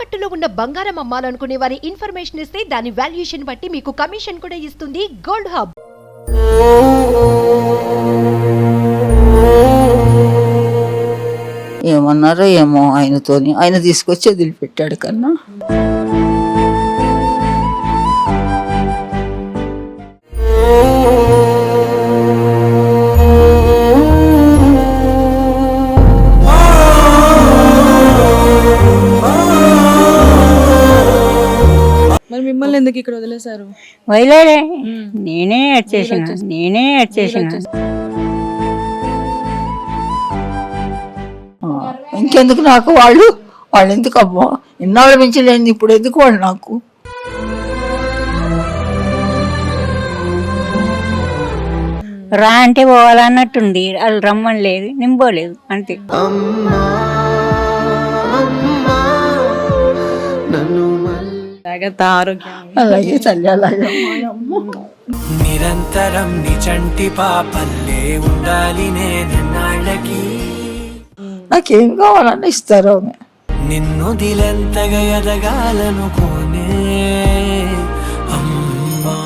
తాకట్టులో ఉన్న బంగారం అమ్మాలనుకునే వారి ఇన్ఫర్మేషన్ ఇస్తే దాని వాల్యుయేషన్ బట్టి మీకు కమిషన్ కూడా ఇస్తుంది గోల్డ్ హబ్. ఏమన్నారో ఏమో ఆయనతోని, ఆయన తీసుకొచ్చి వదిలిపెట్టాడు కన్నా. మరి మిమ్మల్ని ఎందుకు ఇక్కడ వదిలేశారు? వదిలేడే, నేనే వచ్చేసిన. ఇంకెందుకు నాకు వాళ్ళు ఎందుకు అమ్మా, ఇన్నాళ్ళు మించలేంది, ఇప్పుడు ఎందుకు వాళ్ళు నాకు? రా అంటే పోవాలన్నట్టుంది, వాళ్ళు రమ్మని లేదు, నింపోలేదు అంతే. జాగ్రత్త, ఆరోగ్యం. అలాగే తల్లి, అలాగే. నిరంతరం నిచంటి పాపల్లే ఉండాలి నేనన్నాళ్ళకి. నాకేం కావాలన్నా ఇస్తారు ఆమె. నిన్ను దిలెంతగా ఎదగాలనుకోనే అమ్మా.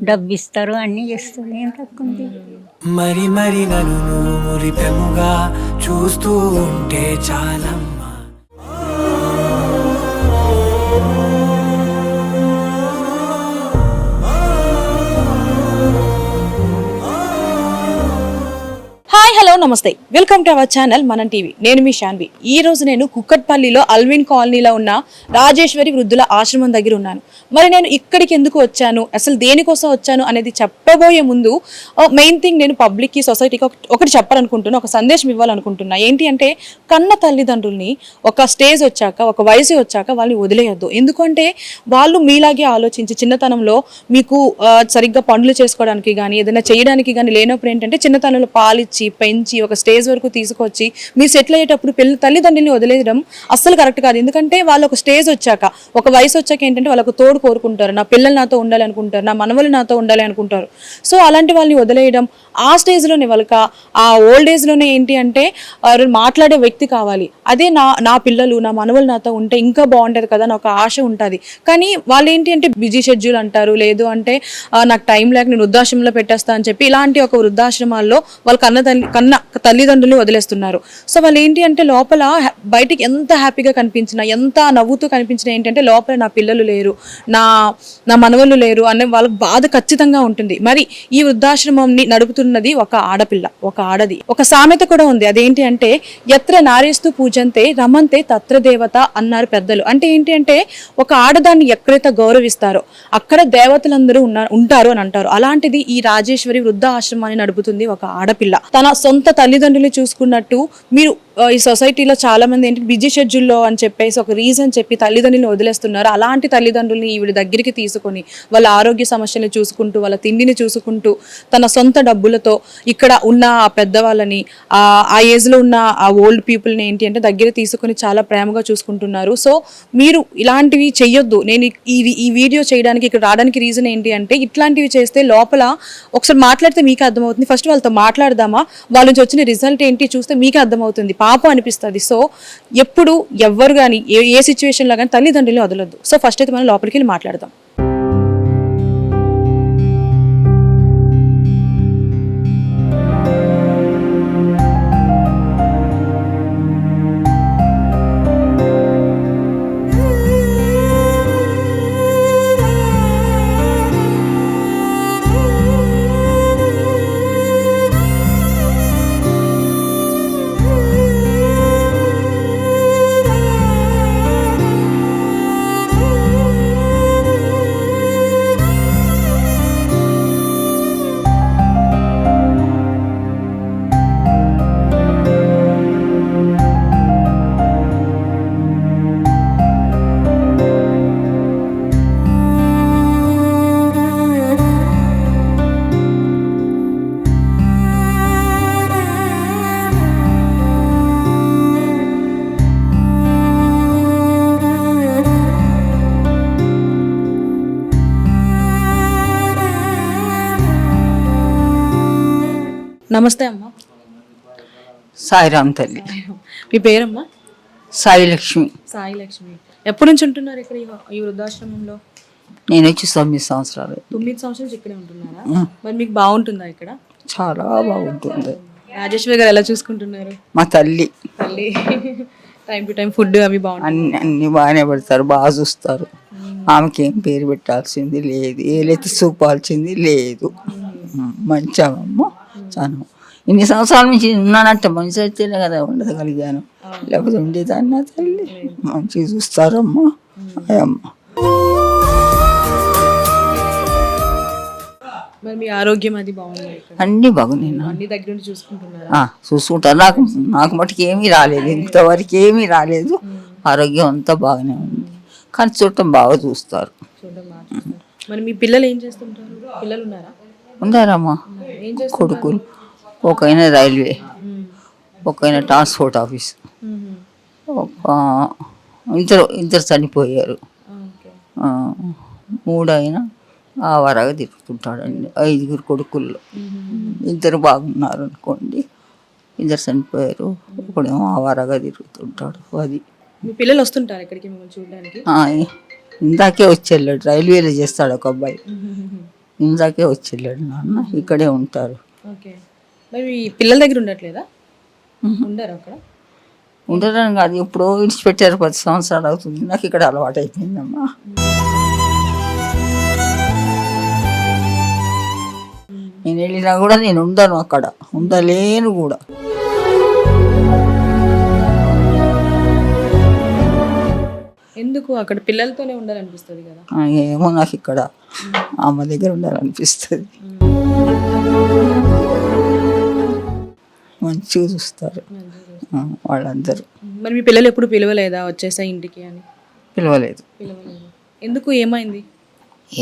డబ్బు ఇస్తారు, అన్ని చేస్తారు, ఏం తక్కువ. మరి మరి నన్ను నువ్వు మురిపెముగా చూస్తూ ఉంటే చాలమ్మా. హాయ్, హలో, నమస్తే, వెల్కమ్ టు అవర్ ఛానల్ మనం టీవీ. నేను మీ శాన్వి. ఈ రోజు నేను కుక్కట్పల్లిలో అల్విన్ కాలనీలో ఉన్న రాజేశ్వరి వృద్ధుల ఆశ్రమం దగ్గర ఉన్నాను. మరి నేను ఇక్కడికి ఎందుకు వచ్చాను, అసలు దేనికోసం వచ్చాను అనేది చెప్పబోయే ముందు మెయిన్ థింగ్, నేను పబ్లిక్కి, సొసైటీకి ఒకటి చెప్పాలనుకుంటున్నా, ఒక సందేశం ఇవ్వాలనుకుంటున్నా. ఏంటి అంటే, కన్న తల్లిదండ్రుల్ని ఒక స్టేజ్ వచ్చాక, ఒక వయసు వచ్చాక వాళ్ళని వదిలేయొద్దు. ఎందుకంటే వాళ్ళు మీలాగే ఆలోచించి చిన్నతనంలో మీకు సరిగ్గా పనులు చేసుకోవడానికి కానీ ఏదైనా చేయడానికి కానీ లేనప్పుడు ఏంటంటే చిన్నతనంలో పాలిచ్చి పెంచి ఒక స్టేజ్ వరకు తీసుకొచ్చి మీరు సెటిల్ అయ్యేటప్పుడు తల్లిదండ్రుల్ని వదిలేయడం అస్సలు కరెక్ట్ కాదు. ఎందుకంటే వాళ్ళు ఒక స్టేజ్ వచ్చాక, ఒక వయసు వచ్చాక ఏంటంటే వాళ్ళకు తోడు కోరుకుంటారు, నా పిల్లలు నాతో ఉండాలి అనుకుంటారు, నా మనవలు నాతో ఉండాలి అనుకుంటారు. సో అలాంటి వాళ్ళని వదిలేయడం, ఆ స్టేజ్లోనే వాళ్ళకి ఆ ఓల్డ్ ఏజ్లోనే ఏంటి అంటే మాట్లాడే వ్యక్తి కావాలి. అదే నా పిల్లలు, నా మనవలు నాతో ఉంటే ఇంకా బాగుంటుంది కదా అని ఒక ఆశ ఉంటుంది. కానీ వాళ్ళు ఏంటి అంటే బిజీ షెడ్యూల్ అంటారు, లేదు అంటే నాకు టైం లేక నేను వృద్ధాశ్రమంలో పెట్టేస్తా అని చెప్పి ఇలాంటి ఒక వృద్ధాశ్రమాల్లో వాళ్ళ కన్న తల్లిదండ్రులు వదిలేస్తున్నారు. సో వాళ్ళు ఏంటి అంటే లోపల బయటికి ఎంత హ్యాపీగా కనిపించినా, ఎంత నవ్వుతూ కనిపించినా ఏంటంటే లోపల నా పిల్లలు లేరు, నా మనవలు లేరు అనే వాళ్ళకి బాధ ఖచ్చితంగా ఉంటుంది. మరి ఈ వృద్ధాశ్రమంని నడుపుతున్నది ఒక ఆడపిల్ల, ఒక ఆడది. ఒక సామెత కూడా ఉంది, అదేంటి అంటే ఎత్ర నారేస్తూ పూజంతే రమంతే తత్ర దేవత అన్నారు పెద్దలు. అంటే ఏంటి అంటే ఒక ఆడదాన్ని ఎక్కడైతే గౌరవిస్తారో అక్కడ దేవతలందరూ ఉంటారు అని అంటారు. అలాంటిది ఈ రాజేశ్వరి వృద్ధ ఆశ్రమాన్ని నడుపుతుంది ఒక ఆడపిల్ల. తన సొంత తల్లిదండ్రులు చూసుకున్నట్టు మీరు ఈ సొసైటీలో చాలా మంది ఏంటి బిజీ షెడ్యూల్లో అని చెప్పేసి ఒక రీజన్ చెప్పి తల్లిదండ్రులను వదిలేస్తున్నారు. అలాంటి తల్లిదండ్రుల్ని ఈవిడ దగ్గరికి తీసుకొని వాళ్ళ ఆరోగ్య సమస్యలను చూసుకుంటూ, వాళ్ళ తిండిని చూసుకుంటూ, తన సొంత డబ్బులతో ఇక్కడ ఉన్న ఆ పెద్దవాళ్ళని, ఆ ఏజ్లో ఉన్న ఆ ఓల్డ్ పీపుల్ని ఏంటి అంటే దగ్గర తీసుకొని చాలా ప్రేమగా చూసుకుంటున్నారు. సో మీరు ఇలాంటివి చెయ్యొద్దు. నేను ఈ వీడియో చేయడానికి, ఇక్కడ రావడానికి రీజన్ ఏంటి అంటే ఇట్లాంటివి చేస్తే లోపల ఒకసారి మాట్లాడితే మీకు అర్థమవుతుంది. ఫస్ట్ వాళ్ళతో మాట్లాడదామా, వాళ్ళ నుంచి వచ్చిన రిజల్ట్ ఏంటి చూస్తే మీకు అర్థమవుతుంది, పాపం అనిపిస్తుంది. సో ఎప్పుడు ఎవ్వరు కానీ ఏ సిచ్యువేషన్లో కానీ తల్లిదండ్రులు వదలొద్దు. సో ఫస్ట్ అయితే మనం లోపలికి వెళ్ళి మాట్లాడదాం. నమస్తే అమ్మా. సాయిరామ్ తల్లి. మీ పేరమ్మా? సాయిలక్ష్మి. సాయి లక్ష్మి. ఎప్పటి నుంచి ఉంటున్నారు ఇక్కడ ఈ వృద్ధాశ్రమంలో? నేను వచ్చి 9 సంవత్సరాలు. 9 సంవత్సరాల నుంచి ఇక్కడే ఉంటున్నారా? మరి మీకు బాగుంటుందా ఇక్కడ? చాలా బాగుంటుంది. రాజేశ్వరి గారు ఎలా చూసుకుంటున్నారు? మా తల్లి తల్లి టైం టు టైం ఫుడ్ అవి బాగుంటుంది. అన్ని బాగానే పెడతారు, బాగా చూస్తారు. ఆమెకి ఏం పేరు పెట్టాల్సింది లేదు, ఏలైతే చూపాల్సింది లేదు. మంచిగా చాలా ఇన్ని సంవత్సరాల నుంచి ఉన్నానంటే మంచి అయితేనే కదా ఉండగలిగాను, లేకపోతే ఉండేదాన్ని. నా తల్లి మంచిగా చూస్తారమ్మా. అయ్యమ్మ మరి మీ ఆరోగ్యం అది బాగుంది? అన్నీ బాగున్నాయి. అన్ని దగ్గర నుండి చూసుకుంటున్నారా? చూసుకుంటారు. నాకు మటుకు ఏమీ రాలేదు, ఇంతవరకు ఏమీ రాలేదు. ఆరోగ్యం అంతా బాగానే ఉంది, కానీ చూడటం బాగా చూస్తారు. మరి మీ పిల్లలు ఏం చేస్తుంటారు? పిల్లలు ఉన్నారా? ఉన్నారమ్మా. ఏం చేస్తారు? కొడుకులు, ఒకైనా రైల్వే, ఒకైనా ట్రాన్స్పోర్ట్ ఆఫీస్, ఒక ఇద్దరు చనిపోయారు. 3 అయినా ఆ వరగా తిరుగుతుంటాడండి. 5 కొడుకుల్లో 2 బాగున్నారు అనుకోండి, 2 చనిపోయారు. ఒకడేమో ఆ వరగా తిరుగుతుంటాడు. అది మీ పిల్లలు వస్తుంటారు ఇక్కడికి మిమ్మల్ని చూడడానికి? ఇందాకే వచ్చి వెళ్ళాడు, రైల్వేలో చేస్తాడు ఒక అబ్బాయి. ఇందాకే వచ్చి వెళ్ళాడు. నాన్న ఇక్కడే ఉంటారు. ఓకే. మరి మీ పిల్లల దగ్గర ఉండట్లేదా? ఉండరు అక్కడ? ఉండడం కాదు, ఎప్పుడో విడిచిపెట్టారు. 10 సంవత్సరాలు అవుతుంది. నాకు ఇక్కడ అలవాటు అయిపోయిందమ్మా. నేను వెళ్ళినా కూడా నేను ఉండను, అక్కడ ఉండలేను కూడా. ఎందుకు? అక్కడ పిల్లలతోనే ఉండాలనిపిస్తుంది కదా. ఏమో నాకు ఇక్కడ అమ్మ దగ్గర ఉండాలనిపిస్తుంది. మంచిగా చూస్తారు వాళ్ళందరూ. మరి మీ పిల్లలు ఎప్పుడు పిలవలేదా వచ్చేసా ఇంటికి అని? పిలవలేదు. ఎందుకు? ఏమైంది?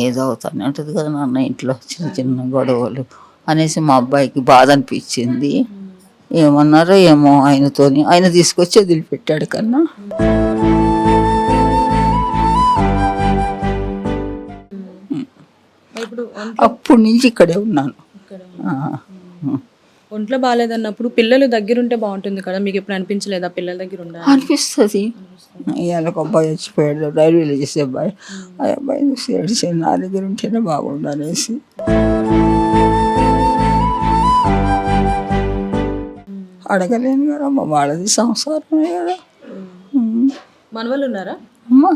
ఏదో అవుతానే ఉంటుంది కదా నాన్న, ఇంట్లో చిన్న చిన్న గొడవలు అనేసి మా అబ్బాయికి బాధ అనిపించింది. ఏమన్నారో ఏమో ఆయనతోని, ఆయన తీసుకొచ్చి వదిలిపెట్టాడు. కన్నా అప్పటి నుంచి ఇక్కడే ఉన్నాను. ఒంట్లో బాగాలేదన్నప్పుడు పిల్లలు దగ్గరుంటే బాగుంటుంది కదా, మీకు ఎప్పుడు అనిపించలేదా పిల్లల దగ్గర ఉండాలి? అనిపిస్తుంది. ఇవాళ ఒక అబ్బాయి వచ్చిపోయాడు, రైల్వేలో చేసే అబ్బాయి. ఆ అబ్బాయి చూసి ఏడిచాడు, నా దగ్గర ఉంటేనే బాగుండు అనేసి. అడగలేను కదా అమ్మ, వాళ్ళది సంసారమే కదా. మనవాళ్ళు ఉన్నారా?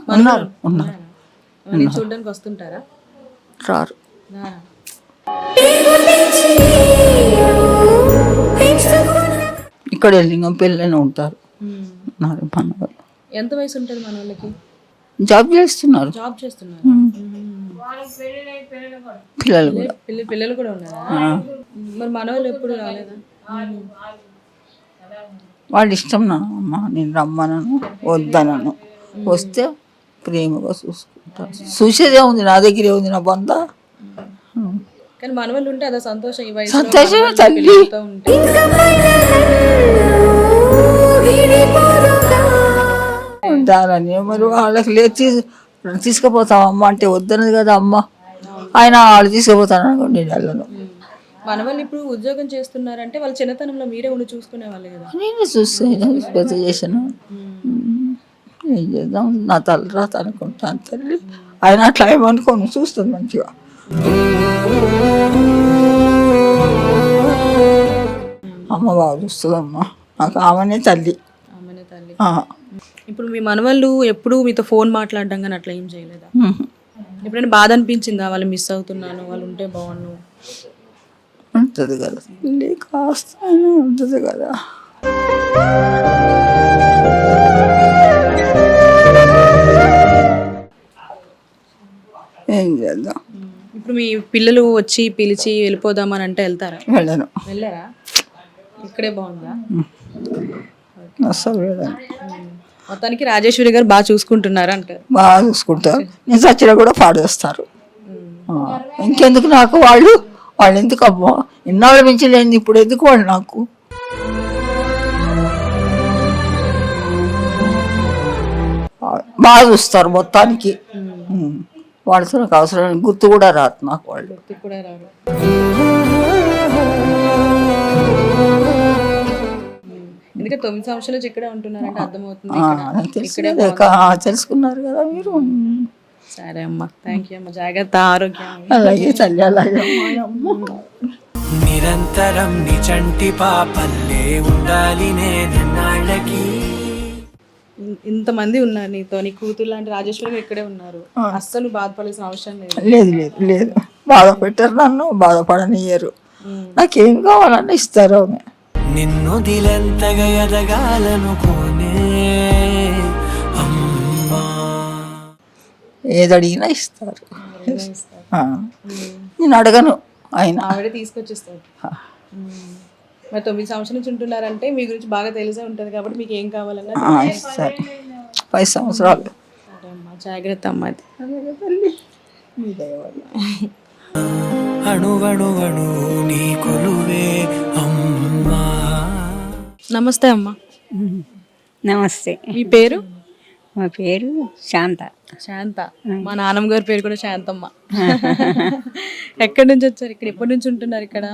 ఉన్నారు. చూడడానికి వస్తుంటారా? రారు. ఇక్కడ లింగం పెళ్ళని ఉంటారు. మనవాళ్ళు. ఎంత వయసు ఉంటుంది మన వాళ్ళకి? జాబ్ చేస్తున్నారు. జాబ్ చేస్తున్నారు. పిల్లలు కూడా. పిల్లలు కూడా ఉన్నారా? మరి మన వాళ్ళు ఎప్పుడు రాలేదా? వాళ్ళ ఇష్టం నా అమ్మ, నేను రమ్మనను వద్దనను. వస్తే ప్రేమగా చూసుకుంటాను. చూసేదే ఉంది, నా దగ్గరే ఉంది నా బంధ. కానీ మన వాళ్ళు ఉంటే అదే సంతోషం. ఈ వయసు సంతోషమే తల్లి. ఉంటారని మరి వాళ్ళకి లేదు తీసుకుపోతామమ్మ అంటే వద్దనది కదా అమ్మ. ఆయన వాళ్ళు తీసుకుపోతాను అనుకోండి, నేను వెళ్ళను. మన వాళ్ళు ఇప్పుడు ఉద్యోగం చేస్తున్నారంటే వాళ్ళ చిన్నతనంలో మీరే ఉండి చూసుకునే వాళ్ళే కదా. నేను చూస్తే పెద్ద చేసాను. ఏం చేద్దాం, నా తల్లి రాత అనుకుంటాను. తల్లి ఆయన అట్లా ఏమనుకోను, చూస్తుంది మంచిగా. అమ్మ బాగా చూస్తుందమ్మా, నాకు ఆమెనే తల్లి. ఇప్పుడు మీ మనవాళ్ళు ఎప్పుడు మీతో ఫోన్ మాట్లాడడం కానీ అట్లా ఏం చేయలేదా? ఎప్పుడైనా బాధ అనిపించిందా వాళ్ళు మిస్ అవుతున్నాను, వాళ్ళు ఉంటే బాగున్నాను? ఉంటుంది కదా, కాస్త ఉంటుంది కదా. ఏం చేద్దాం. ఇప్పుడు మీ పిల్లలు వచ్చి పిలిచి వెళ్ళిపోదామని అంటే వెళ్తారా? వెళ్ళను. వెళ్ళారా? ఇక్కడే బాగుందా? అస్సలు వెళ్ళను. మొత్తానికి రాజేశ్వరి గారు బాగా చూసుకుంటున్నారు అంటారు. బాగా చూసుకుంటారు. నేను చచ్చినా కూడా పాడు చేస్తారు. ఇంకెందుకు నాకు వాళ్ళు ఎందుకు అమ్మా, ఎన్నాళ్ళు మించలేంది, ఇప్పుడు ఎందుకు వాళ్ళు నాకు? బాగా చూస్తారు మొత్తానికి. వాళ్ళతో నాకు అవసరం, గుర్తు కూడా రాదు నాకు వాళ్ళు. ఎందుకంటే 9 సంవత్సరాల నుంచి ఇక్కడే ఉంటున్నారంటే అర్థమవుతుంది తెలుసుకున్నారు కదా మీరు. సరే అమ్మా, థ్యాంక్ యూ అమ్మ, జాగ్రత్త, ఆరోగ్యం. అలాగే తల్లి, అలాగే అమ్మ. నిరంతరం నీ చంటి పాపల్లే ఉండాలి నేనన్నాళ్ళకి. ఇంతమంది ఉన్నారు నీతో, నీ కూతురు లాంటి రాజేశ్వరి ఇక్కడే ఉన్నారు, అస్సలు బాధపడాల్సిన అవసరం లేదు. లేదు లేదు లేదు, బాధ పెట్టారు నన్ను, బాధపడనియ్యరు. నాకేం కావాలన్నా ఇస్తారు ఆమె. నిన్ను దిలెంతగా ఎదగాలనుకోనే అమ్మా. ఏది అడిగినా ఇస్తారు. నేను అడగను, ఆయన ఆవిడ తీసుకొచ్చేస్తారు. మరి 9 సంవత్సరాల నుంచి ఉంటున్నారంటే మీ గురించి బాగా తెలిసే ఉంటుంది కాబట్టి మీకు ఏం కావాలన్నా సరే. 5 సంవత్సరాలు. సరే అమ్మా, జాగ్రత్త అమ్మా. అణువణువణు నీ కొలువే అమ్మా. నమస్తే అమ్మా. నమస్తే. మీ పేరు? మా పేరు శాంత. శాంత. మా నాన్నమ్మ గారి పేరు కూడా శాంతమ్మ. ఎక్కడి నుంచి వచ్చారు ఇక్కడ? ఎప్పటి నుంచి ఉంటున్నారు ఇక్కడ?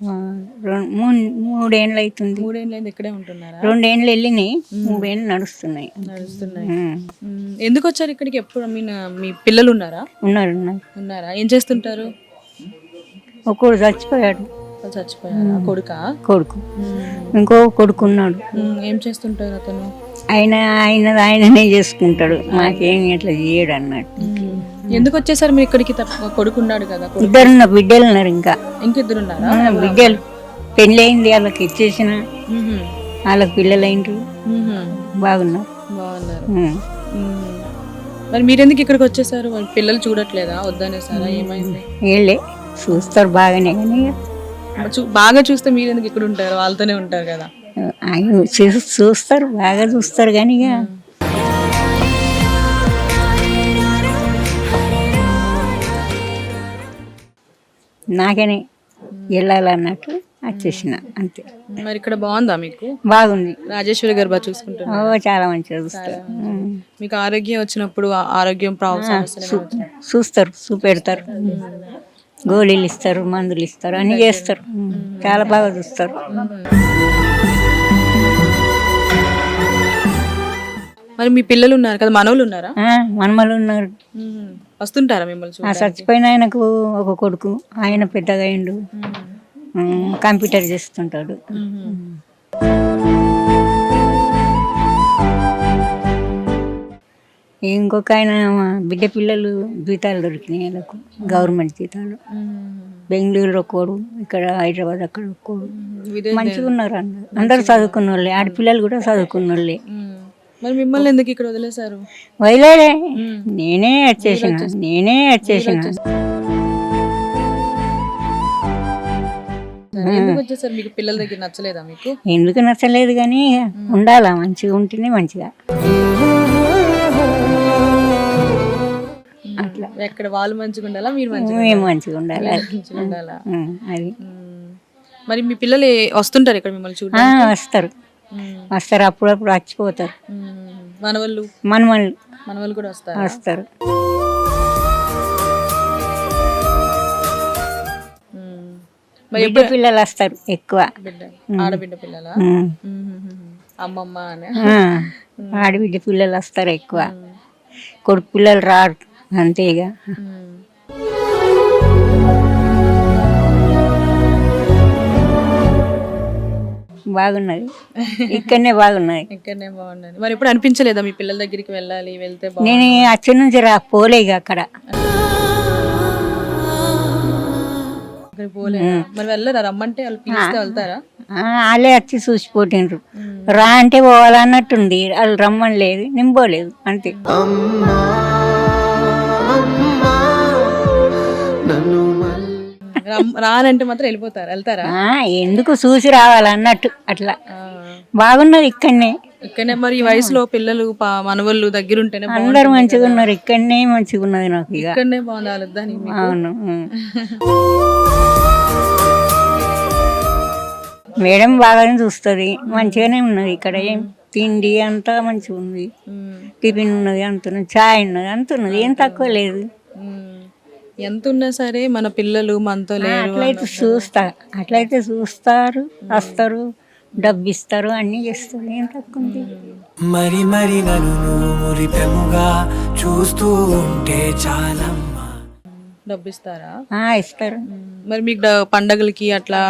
3 ఏళ్ళు అవుతుంది. 3 ఏళ్ళు అయింది ఇక్కడే ఉంటున్నారా? 2 ఏళ్ళు వెళ్ళినాయి, 3 ఏళ్ళు నడుస్తున్నాయి. ఎందుకు వచ్చారు ఇక్కడికి? ఎప్పుడు మీ పిల్లలు ఉన్నారా? ఉన్నారా? ఏం చేస్తుంటారు? ఒకడు చచ్చిపోయాడు. చచ్చిపోయారా? కొడుకు. ఇంకో కొడుకు ఉన్నాడు. ఏం చేస్తుంటారు అతను? ఆయననే చేసుకుంటాడు, మాకేం ఇట్లా చేయడు అన్నట్టు. ఎందుకు వచ్చేసారు మీరు ఇక్కడికి? కొడుకు ఉన్నాడు కదా. 2 బిడ్డలు ఉన్నారు. ఇంకిద్దరు ఉన్నారా? బిడ్డలు పెళ్ళి అయింది, వాళ్ళకి ఇచ్చేసిన, వాళ్ళకి పిల్లలు అయిండ్రు, బాగున్నారు. మరి మీరెందుకు ఇక్కడికి వచ్చేసారు? పిల్లలు చూడట్లేదా? వద్దనేసారా? ఏమైంది? వీళ్ళే చూస్తారు బాగానే, కానీ బాగా చూస్తే మీరు ఎందుకు ఇక్కడ ఉంటారు? వాళ్ళతోనే ఉంటారు కదా. ఆయన చూస్తారు, బాగా చూస్తారు, కానీ ఇక నాకనే వెళ్ళాలన్నట్టు వచ్చేసిన అంతే. మరి ఇక్కడ బాగుందా మీకు? బాగుంది. రాజేశ్వరి గారు బాగా చూసుకుంటారు? చాలా మంచిగా చూస్తారు. మీకు ఆరోగ్యం వచ్చినప్పుడు ఆరోగ్యం చూస్తారు, చూపెడతారు, గోళీలు ఇస్తారు, మందులు ఇస్తారు, అన్ని చేస్తారు, చాలా బాగా చూస్తారు. మరి మీ పిల్లలు ఉన్నారు కదా, మనవలు ఉన్నారా? మనమలు ఉన్నారు. వస్తుంటారా మిమ్మల్ని? చచ్చిపోయిన ఆయనకు ఒక కొడుకు, ఆయన పెద్దగా అయిండు, కంప్యూటర్ చేస్తుంటాడు. ఇంకొక ఆయన బిడ్డ పిల్లలు జీతాలు దొరికినాయి వాళ్ళకు, గవర్నమెంట్ జీతాలు. బెంగళూరులో ఒకడు, ఇక్కడ హైదరాబాద్ అక్కడ ఒకడు. మంచిగా ఉన్నారు అందరు చదువుకున్న వాళ్ళే, ఆడపిల్లలు కూడా చదువుకున్న వాళ్ళే. మరి మిమ్మల్ని ఎందుకు ఇక్కడ వదిలేశారు? వదిలేదే, నేనే వచ్చేసిన. ఎందుకు వచ్చేసారు? మీకు పిల్లల దగ్గర నచ్చలేదా? మీకు ఎందుకు నచ్చలేదు, కానీ ఉండాలా, మంచిగా ఉంటేనే మంచిగా. అట్లా ఎక్కడ వాళ్ళు మంచిగా ఉండాలా, మీరు మేము మంచిగా ఉండాలి, అది. మరి మీ పిల్లలు వస్తుంటారు ఇక్కడ మిమ్మల్ని చూడ? వస్తారు, అప్పుడప్పుడు వచ్చిపోతారు. మనవాళ్ళు కూడా వస్తారు. బిడ్డ పిల్లలు వస్తారు ఎక్కువ. ఆడబిడ్డ పిల్లల అమ్మమ్మ అని ఆడబిడ్డ పిల్లలు వస్తారు ఎక్కువ, కొడుకు పిల్లలు రారు అంతేగా. బాగున్నది, ఇక్కడనే బాగున్నది. మరి ఎప్పుడు అనిపించలేదా మీ పిల్లల దగ్గరికి వెళ్ళాలి, వెళ్తే? నేను అచ్చ నుంచి పోలే ఇక అక్కడ. మరి వెళ్ళరా? రమ్మంటే వాళ్ళు పిలిస్తే వెళ్తారా? వాళ్ళే వచ్చి చూసిపోతుండ్రు, రా అంటే పోవాలన్నట్టుంది, వాళ్ళు రమ్మని లేదు, నేను పోలేదు అంతే. రానంటే మాత్రం వెళ్తారా? ఎందుకు చూసి రావాలన్నట్టు అట్లా. బాగున్నది ఇక్కడనే. మరి ఈ వయసులో పిల్లలు మనవళ్ళు దగ్గర ఉంటేనే అందరు మంచిగా ఉన్నారు, ఇక్కడనే మంచిగా ఉన్నది నాకు. ఇక్కడనే బాగుండాలి. అవును. మేడం బాగానే చూస్తుంది, మంచిగానే ఉన్నది ఇక్కడ. ఏం తిండి అంతా మంచిగా ఉంది, టిఫిన్ ఉన్నది, అంత చాయ్ ఉన్నది, అంత ఉన్నది, ఏం తక్కువ లేదు. ఎంత ఉన్నా సరే మన పిల్లలు మనతో లేరు. అట్లయితే చూస్తారు, వస్తారు, డబ్బు ఇస్తారు, అన్నీ చేస్తారు. ఏం తక్కువ ఉంది? మరి మరి నన్ను నువ్వు మురిపెముగా చూస్తూ ఉంటే చాలమ్మా. డబ్బు ఇస్తారా? ఇస్తారు. మరి మీకు పండగలకి అట్లా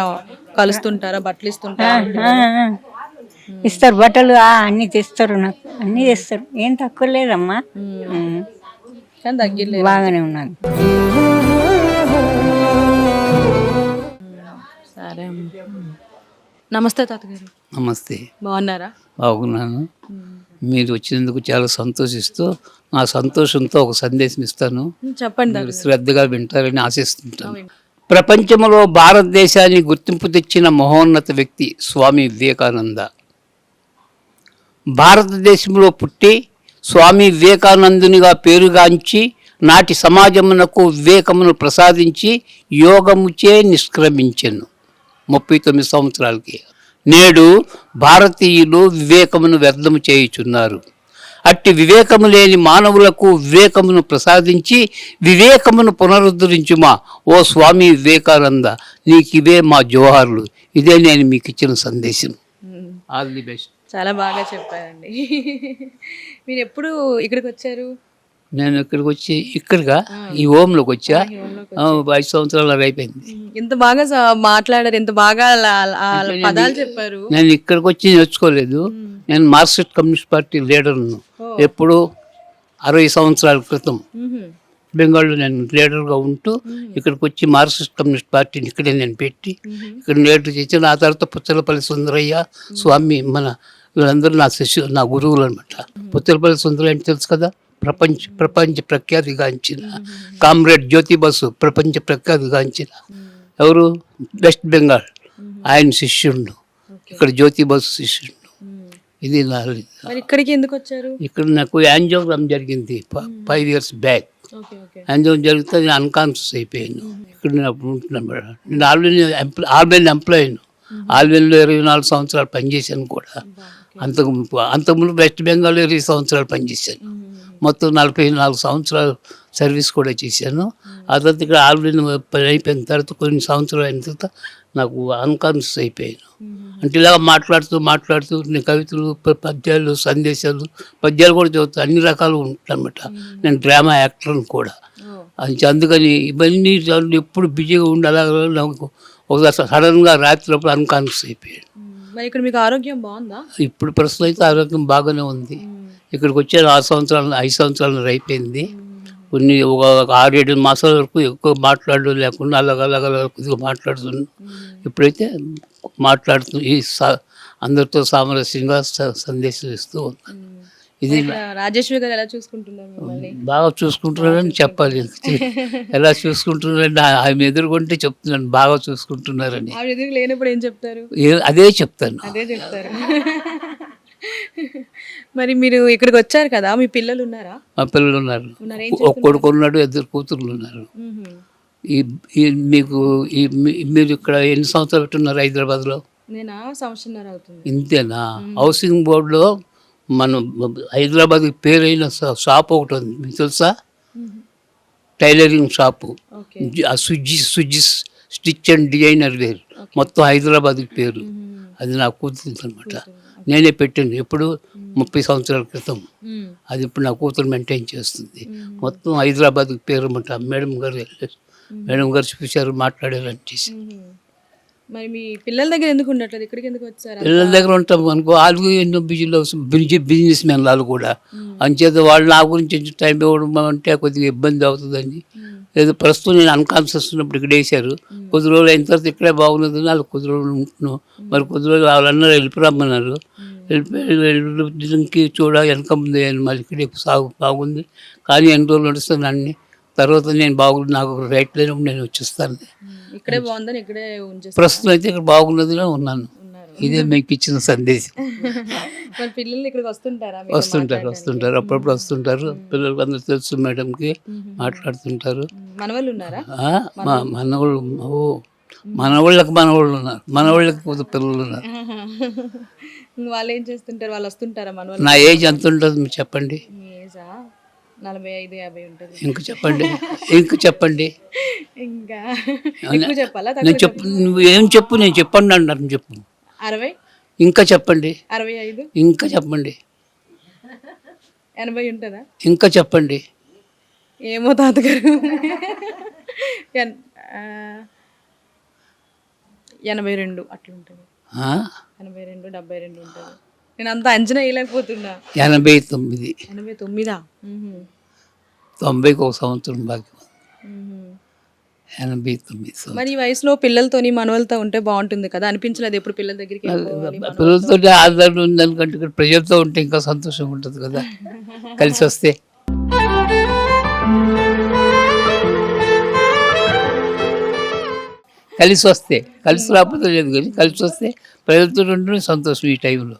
కలుస్తుంటారా? బట్టలు ఇస్తుంటారా? ఇస్తారు బట్టలు, అన్నీ తెస్తారు, నాకు అన్నీ తెస్తారు. ఏం తక్కువ లేదమ్మా. కానీ తగ్గిలేదు, బాగానే ఉన్నాను. సరే. నమస్తే తాతగారు. నమస్తే, బాగున్నారా? బాగున్నాను. మీరు వచ్చినందుకు చాలా సంతోషిస్తూ నా సంతోషంతో ఒక సందేశం ఇస్తాను. చెప్పండి. మీరు శ్రద్ధగా వింటారని ఆశిస్తుంటాను. ప్రపంచంలో భారతదేశానికి గుర్తింపు తెచ్చిన మహోన్నత వ్యక్తి స్వామి వివేకానంద. భారతదేశంలో పుట్టి స్వామి వివేకానందునిగా పేరుగాంచి నాటి సమాజమునకు వివేకమును ప్రసాదించి యోగముచే నిష్క్రమించెను 39 సంవత్సరాలకి. నేడు భారతీయులు వివేకమును వ్యర్థము చేయుచున్నారు. అట్టి వివేకము లేని మానవులకు వివేకమును ప్రసాదించి వివేకమును పునరుద్ధరించుమా ఓ స్వామి వివేకానంద, నీకివే మా జోహార్లు. ఇదే నేను మీకు ఇచ్చిన సందేశం. All the best. చాలా బాగా చెప్పారండి. మీరు ఎప్పుడు ఇక్కడికి వచ్చారు? నేను ఇక్కడికి వచ్చి ఈ హోమ్లోకి వచ్చా 5 సంవత్సరాలు అయిపోయింది. ఎంత బాగా మాట్లాడారు, ఎంత బాగా పదాలు చెప్పారు. నేను ఇక్కడికి వచ్చి నేర్చుకోలేదు. నేను మార్క్సిస్ట్ కమ్యూనిస్ట్ పార్టీ లీడర్ను. ఎప్పుడు 60 సంవత్సరాల క్రితం బెంగాల్లో నేను లీడర్గా ఉంటూ ఇక్కడికి వచ్చి మార్క్సిస్ట్ కమ్యూనిస్ట్ పార్టీని ఇక్కడే నేను పెట్టి ఇక్కడ లీడర్ చేసి ఆ తర్వాత పుచ్చలపల్లి సుందరయ్య స్వామి వీళ్ళందరూ నా గురువులు అనమాట. పుచ్చలపల్లి సుందరయ్య అంటే తెలుసు కదా, ప్రపంచ ప్రఖ్యాతిగాంచిన కామ్రేడ్ జ్యోతి బసు, ప్రపంచ ప్రఖ్యాతిగాంచిన ఎవరు, వెస్ట్ బెంగాల్, ఆయన శిష్యుడు. ఇక్కడ జ్యోతి బసు శిష్యుడు. ఇది నా. ఇక్కడికి ఎందుకు వచ్చారు? ఇక్కడ నాకు యాంజియోగ్రామ్ జరిగింది 5 years బ్యాక్. యాంజియోగ్రామ్ జరిగితే నేను అన్కాన్షియస్ అయిపోయాను. ఇక్కడ నేను అప్పుడు ఉంటున్నాను. నేను ఆల్బెన్ ఎంప్లాయీను. ఆల్బెన్లో 24 సంవత్సరాలు పనిచేశాను కూడా. అంతకుముందు వెస్ట్ బెంగాల్లో 20 సంవత్సరాలు పనిచేశాను. మొత్తం 44 సంవత్సరాలు సర్వీస్ కూడా చేశాను. ఆ తర్వాత ఇక్కడ ఆల్రెడీ పని అయిపోయిన తర్వాత కొన్ని సంవత్సరాలు అయిన తర్వాత నాకు అన్కాన్షియస్ అయిపోయాను. అంటే ఇలాగ మాట్లాడుతూ నేను కవితలు, పద్యాలు, సందేశాలు, పద్యాలు కూడా చదువుతాను. అన్ని రకాలు ఉంటాయి అన్నమాట. నేను డ్రామా యాక్టర్ని కూడా. అందుకని ఇవన్నీ ఎప్పుడు బిజీగా ఉండి అలాగ నాకు ఒకసారి సడన్గా రాత్రిలోపు అన్కాన్షియస్ అయిపోయాను. ఇక్కడ మీకు ఆరోగ్యం బాగుందా? ఇప్పుడు ప్రస్తుతం అయితే ఆరోగ్యం బాగానే ఉంది. ఇక్కడికి వచ్చే 5 సంవత్సరాలు అయిపోయింది. కొన్ని ఒక 6-7 మాసాల వరకు ఎక్కువ మాట్లాడడం లేకుండా అలాగ కొద్దిగా మాట్లాడుతున్నాను. ఇప్పుడైతే అందరితో సామరస్యంగా సందేశం ఇస్తూ ఉన్నాను. ఇది రాజేశ్వరి గారు ఎలా చూసుకుంటున్నారు మిమ్మల్ని? బాగా చూసుకుంటున్నారని చెప్పాలి. ఎలా చూసుకుంటున్నారని ఆమె ఎదుర్కొంటే చెప్తున్నాను, బాగా చూసుకుంటున్నారని. ఎదురు లేనప్పుడు ఏం చెప్తారు? అదే చెప్తాను. మరి మీరు ఇక్కడికి వచ్చారు కదా, మీ పిల్లలు ఉన్నారా? మా పిల్లలు ఉన్నారు. ఒక కొడుకు ఉన్నాడు, 2 కూతుర్లు ఉన్నారు. మీరు ఇక్కడ ఎన్ని సంవత్సరాలు పెట్టున్నారు హైదరాబాద్లో? నేను సంవత్సరంన్నర అవుతుంది. ఇంతేనా? హౌసింగ్ బోర్డులో మన హైదరాబాద్కి పేరైన షాప్ ఒకటి ఉంది, మీకు తెలుసా? Tailoring shop, Suji stitch and designer wear, మొత్తం హైదరాబాద్కి పేరు. అది నా కూతురు అనమాట. నేనే పెట్టాను ఎప్పుడు 30 సంవత్సరాల క్రితం. అది ఇప్పుడు నా కూతురు మెయింటైన్ చేస్తుంది. మొత్తం హైదరాబాద్కి పేరు అనమాట. మేడం గారు చూపించారు, మాట్లాడారని చేసి. మరి మీ పిల్లల దగ్గర ఎందుకు ఉండట్లేదు? ఇక్కడికి ఎందుకు వచ్చారు? పిల్లల దగ్గర ఉంటాం అనుకో, వాళ్ళు ఎన్నో బిజినెస్ మెన్ వాళ్ళు కూడా. అంచేత వాళ్ళు నా గురించి టైం ఇవ్వడం అంటే కొద్దిగా ఇబ్బంది అవుతుందని ఏదో ప్రస్తుతం నేను అన్కాన్షియస్ ఉన్నప్పుడు ఇక్కడ వేశారు. కొద్ది రోజులు అయిన తర్వాత ఇక్కడే బాగున్నది, వాళ్ళు కొద్ది రోజులు ఉంటున్నాం. మరి కొద్ది రోజులు వాళ్ళన్నారు వెళ్ళిపోరమ్మన్నారు. వెళ్ళిపోయి చూడ వెనక ముందు మళ్ళీ ఇక్కడే బాగుంది. కానీ ఎన్ని రోజులు నడుస్తుంది అన్ని తర్వాత నేను నాకు రైట్ లేనప్పుడు నేను వచ్చేస్తాను. ఇక్కడే బాగుందని ఇక్కడే ప్రస్తుతం అయితే ఇక్కడ బాగున్నదిగా ఉన్నాను. ఇదే మీకు ఇచ్చిన సందేశం. పిల్లలు ఇక్కడికి వస్తుంటారు. అప్పుడప్పుడు వస్తుంటారు. పిల్లలకి అందరూ తెలుసు, మేడంకి మాట్లాడుతుంటారు. మనవాళ్ళు ఉన్నారా? మనవాళ్ళకి ఉన్నారు, మనవాళ్ళకి పిల్లలు ఉన్నారు. వాళ్ళు ఏం చేస్తుంటారు? వాళ్ళు వస్తుంటారా? మనవాళ్ళు. నా ఏజ్ ఎంత ఉంటుంది మీరు చెప్పండి? 45-50 ఉంటుంది. ఇంక చెప్పండి. ఇంకా చెప్పాలా? నువ్వు ఏం చెప్పు, నేను చెప్పండి అంటాను. చెప్పు. 60 ఇంకా చెప్పండి, 65, ఇంకా చెప్పండి, 80 ఉంటుందా? ఇంకా చెప్పండి. ఏమో తాతగారు. 82 అట్లా ఉంటుంది. ఆ? 82, 72 ఉంటుంది. నేను అంత అంచనా వేయలేకపోతున్నా. 89. 89. 90కి ఒక సంవత్సరం బాకీ. 89 మరి ఈ వయసులో పిల్లలతోని మనవలతో ఉంటే బాగుంటుంది కదా, అనిపించలేదు ఎప్పుడు పిల్లల దగ్గరికి వెళ్ళిపోవాలి? పిల్లలతో ఆధారం ఉందనుకంటే ఇక్కడ ప్రజలతో ఉంటే ఇంకా సంతోషంగా ఉంటుంది కదా, కలిసి వస్తే. కలిసి రాకపోతే లేదు, కానీ కలిసి వస్తే ప్రజలతో ఉంటేనే సంతోషం ఈ టైంలో.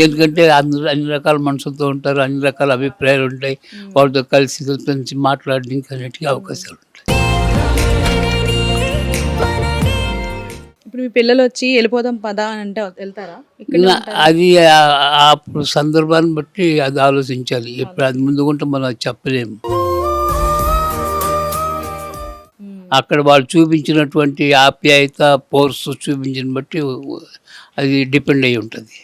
ఎందుకంటే అందరూ అన్ని రకాల మనుషులతో ఉంటారు, అన్ని రకాల అభిప్రాయాలు ఉంటాయి, వాళ్ళతో కలిసి మాట్లాడడానికి అన్నిటికీ అవకాశాలు ఉంటాయి. ఇప్పుడు మీ పిల్లలు వచ్చి వెళ్ళిపోదాం పదా అని అంటే వెళ్తారా? అది అప్పుడు సందర్భాన్ని బట్టి అది ఆలోచించాలి. ఇప్పుడు అది ముందుకుంటే మనం అది చెప్పలేము. అక్కడ వాళ్ళు చూపించినటువంటి ఆప్యాయత, ఫోర్స్ చూపించిన బట్టి అది డిపెండ్ అయి ఉంటుంది.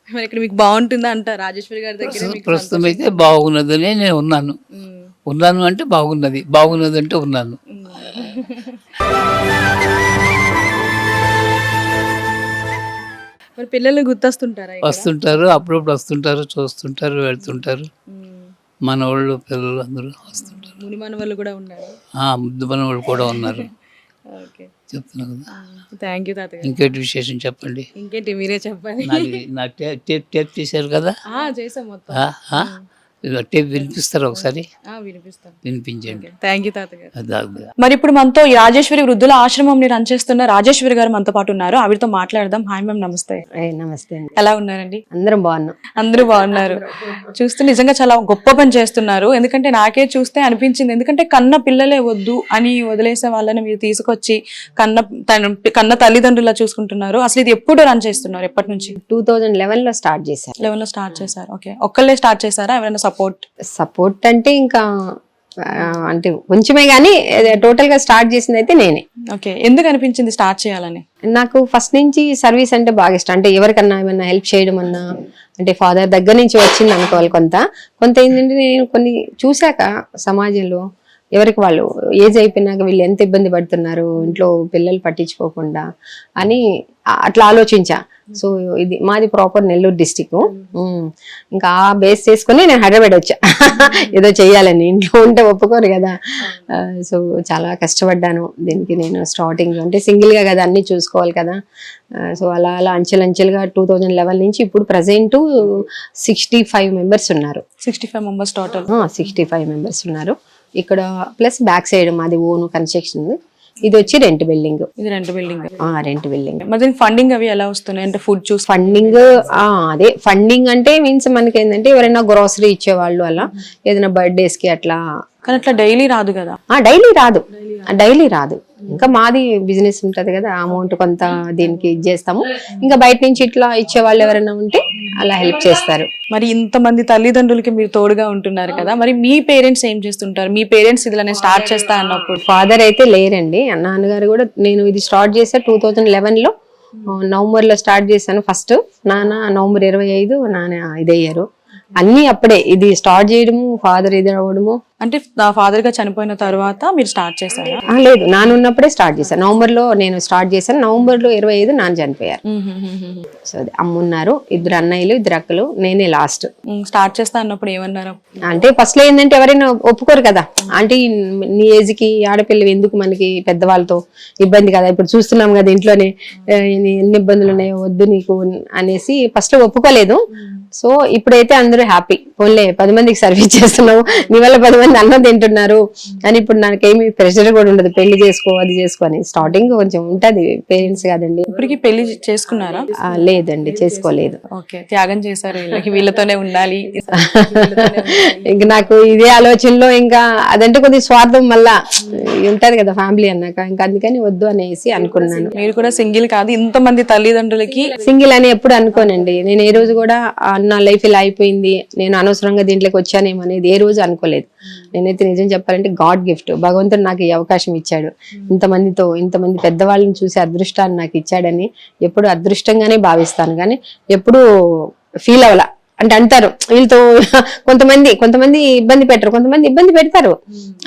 మరి ఇక్కడ మీకు బాగుంటుందా అంట రాజేశ్వరి గారి దగ్గర? ప్రస్తుతం అయితే బాగున్నదనే నేను ఉన్నాను. ఉన్నాను అంటే బాగున్నది, బాగున్నది అంటే ఉన్నాను. మరి పిల్లలు గుర్తొస్తుంటారా? వస్తుంటారు, అప్పుడప్పుడు వస్తుంటారు, చూస్తుంటారు, వెళ్తుంటారు. మనవాళ్ళు పిల్లలు అందరూ వస్తుంటారు. ముని మనవాళ్ళు కూడా ఉన్నారు. ముద్దు మనవాళ్ళు కూడా ఉన్నారు. ఓకే, చెప్తున్నా కదా. థ్యాంక్ యూ తాతగారు. ఇంకేంటి విశేషం చెప్పండి. ఇంకేంటి మీరే చెప్పాలి. నా టేప్ చేశారు కదా, చేసాం మొత్తం. టేప్ వినిపిస్తారు ఒకసారి? వినిపిస్తాం. వినిపించండి. థ్యాంక్ యూ తాతగారు. అది మరి ఇప్పుడు మనతో ఈ రాజేశ్వరి వృద్ధుల ఆశ్రమం రన్ చేస్తున్న రాజేశ్వరి గారు మనతో పాటు ఉన్నారు. ఆవిడతో మాట్లాడదాం. హాయ్ మ్యామ్, నమస్తే. నమస్తే అండి. ఎలా ఉన్నారండి? అందరం బాగున్నాం. అందరూ బాగున్నారు. చూస్తే నిజంగా చాలా గొప్ప పని చేస్తున్నారు. ఎందుకంటే నాకే చూస్తే అనిపించింది, ఎందుకంటే కన్న పిల్లలే వద్దు అని వదిలేసే వాళ్ళని మీరు తీసుకొచ్చి కన్న తల్లిదండ్రులా చూసుకుంటున్నారు. అసలు ఇది ఎప్పుడు రన్ చేస్తున్నారు? ఎప్పటి నుంచి? 2011లో స్టార్ట్ చేశారు. 11 లో స్టార్ట్ చేశారు. ఓకే, ఒక్కళ్ళే స్టార్ట్ చేశారా? ఎవరైనా సపోర్ట్ అంటే ఇంకా అంటే కొంచెమే కానీ టోటల్ గా స్టార్ట్ చేసింది అయితే నేనే. ఓకే, ఎందుకు అనిపించింది స్టార్ట్ చేయాలని? నాకు ఫస్ట్ నుంచి సర్వీస్ అంటే బాగా ఇష్టం. అంటే ఎవరికన్నా ఏమన్నా హెల్ప్ చేయడం అన్నా, అంటే ఫాదర్ దగ్గర నుంచి వచ్చింది అనుకోవాలి. కొంత ఏంటంటే నేను కొన్ని చూశాక సమాజంలో ఎవరికి వాళ్ళు ఏజ్ అయిపోయినాక వీళ్ళు ఎంత ఇబ్బంది పడుతున్నారు ఇంట్లో పిల్లలు పట్టించుకోకుండా అని అట్లా ఆలోచించా. సో ఇది మాది ప్రాపర్ నెల్లూరు డిస్టిక్. ఇంకా ఆ బేస్ చేసుకుని నేను హైదరాబాద్ వచ్చా. ఏదో చెయ్యాలని, ఇంట్లో ఉంటే ఒప్పుకోరు కదా. సో చాలా కష్టపడ్డాను దీనికి. నేను స్టార్టింగ్ అంటే సింగిల్ గా కదా అన్ని చూసుకోవాలి కదా. సో అలా అంచెలంచెలుగా 2011 నుంచి ఇప్పుడు ప్రజెంట్ 65 మెంబర్స్ ఉన్నారు. 65 మెంబర్స్ టోటల్. 65 మెంబర్స్ ఉన్నారు. ఇక్కడ ప్లస్ బ్యాక్ సైడ్ మాది ఓన్ కన్స్ట్రక్షన్. ఇది వచ్చి రెంట్ బిల్డింగ్. ఇది రెంట్ బిల్డింగ్. Rent building. మరి ఫండింగ్ అవి ఎలా వస్తున్నాయి? అంటే ఫుడ్ చూసి ఫండింగ్ అదే ఫండింగ్ అంటే మీన్స్ మనకి ఏంటంటే ఎవరైనా గ్రోసరీ ఇచ్చేవాళ్ళు అలా ఏదైనా బర్త్డేస్ కి అట్లా. కానీ అట్లా డైలీ రాదు కదా. డైలీ రాదు. ఇంకా మాది బిజినెస్ ఉంటది కదా, అమౌంట్ కొంత దీనికి ఇచ్చేస్తాము. ఇంకా బయట నుంచి ఇట్లా ఇచ్చే వాళ్ళు ఎవరైనా ఉంటే అలా హెల్ప్ చేస్తారు. మరి ఇంతమంది తల్లిదండ్రులకి మీరు తోడుగా ఉంటున్నారు కదా, మరి మీ పేరెంట్స్ ఏం చేస్తుంటారు? మీ పేరెంట్స్ ఇదిలానే స్టార్ట్ చేస్తా అన్నప్పుడు? ఫాదర్ అయితే లేరండి, నాన్నగారు కూడా. నేను ఇది స్టార్ట్ చేసా 2011లో నవంబర్ లో స్టార్ట్ చేశాను ఫస్ట్. నాన్న నవంబర్ 25 నాన్న ఇదయ్యారు. అన్ని అప్పుడే ఇది స్టార్ట్ చేయడము, ఫాదర్ ఇది అవ్వడము. అంటే నా ఫాదర్ గా చనిపోయిన తర్వాత మీరు స్టార్ట్ చేశారా? లేదు, నాన్న ఉన్నప్పుడే స్టార్ట్ చేశాను. నవంబర్ లో నేను స్టార్ట్ చేశాను. నవంబర్ లో 25 నాన్న చనిపోయారు. సో అది అమ్మున్నారు, 2 అన్నయ్యలు 2 అక్కలు, నేనే లాస్ట్. స్టార్ట్ చేస్తా అన్నప్పుడు ఏమన్నారు? అంటే ఫస్ట్ లో ఏంటంటే ఎవరైనా ఒప్పుకోరు కదా. అంటే నీ ఏజ్ కి ఆడపిల్ల ఎందుకు మనకి పెద్దవాళ్ళతో ఇబ్బంది కదా, ఇప్పుడు చూస్తున్నాం కదా ఇంట్లోనే ఎన్ని ఇబ్బందులు ఉన్నాయో, వద్దు నీకు అనేసి ఫస్ట్ లో ఒప్పుకోలేదు. సో ఇప్పుడైతే అందరూ హ్యాపీ. పోన్లే 10 మందికి సర్వీస్ చేస్తున్నావు, నీ వల్ల 10 మంది అన్నం తింటున్నారు అని. ఇప్పుడు నాకేమి ప్రెషర్ కూడా ఉండదు, పెళ్లి చేసుకో అది చేసుకో అని. స్టార్టింగ్ కొంచెం ఉంటది, పేరెంట్స్ కాదండి. ఇప్పటికి పెళ్లి చేసుకున్నారా? లేదండి, చేసుకోలేదు. ఓకే, త్యాగం చేశారు, వీళ్ళతోనే ఉండాలి. ఇంకా నాకు ఇదే ఆలోచనలో, ఇంకా అదంటే కొద్దిగా స్వార్థం మళ్ళా ఉంటది కదా ఫ్యామిలీ అన్నాక, ఇంకా అందుకని వద్దు అనేసి అనుకున్నాను. మీరు కూడా సింగిల్ కాదు, ఇంతమంది తల్లిదండ్రులకి సింగిల్ అని ఎప్పుడు అనుకోనండి నేను. ఏ రోజు కూడా నా లైఫ్ ఇలా అయిపోయింది, నేను అనవసరంగా దీంట్లోకి వచ్చానేమో అనేది ఏ రోజు అనుకోలేదు. నేనైతే నిజం చెప్పాలంటే గాడ్ గిఫ్ట్, భగవంతుడు నాకు ఈ అవకాశం ఇచ్చాడు. ఇంతమంది పెద్దవాళ్ళని చూసే అదృష్టాన్ని నాకు ఇచ్చాడని ఎప్పుడు అదృష్టంగానే భావిస్తాను. కానీ ఎప్పుడు ఫీల్ అవ్వాల అంటే అంటారు వీళ్ళతో కొంతమంది ఇబ్బంది పెట్టరు, కొంతమంది ఇబ్బంది పెడతారు.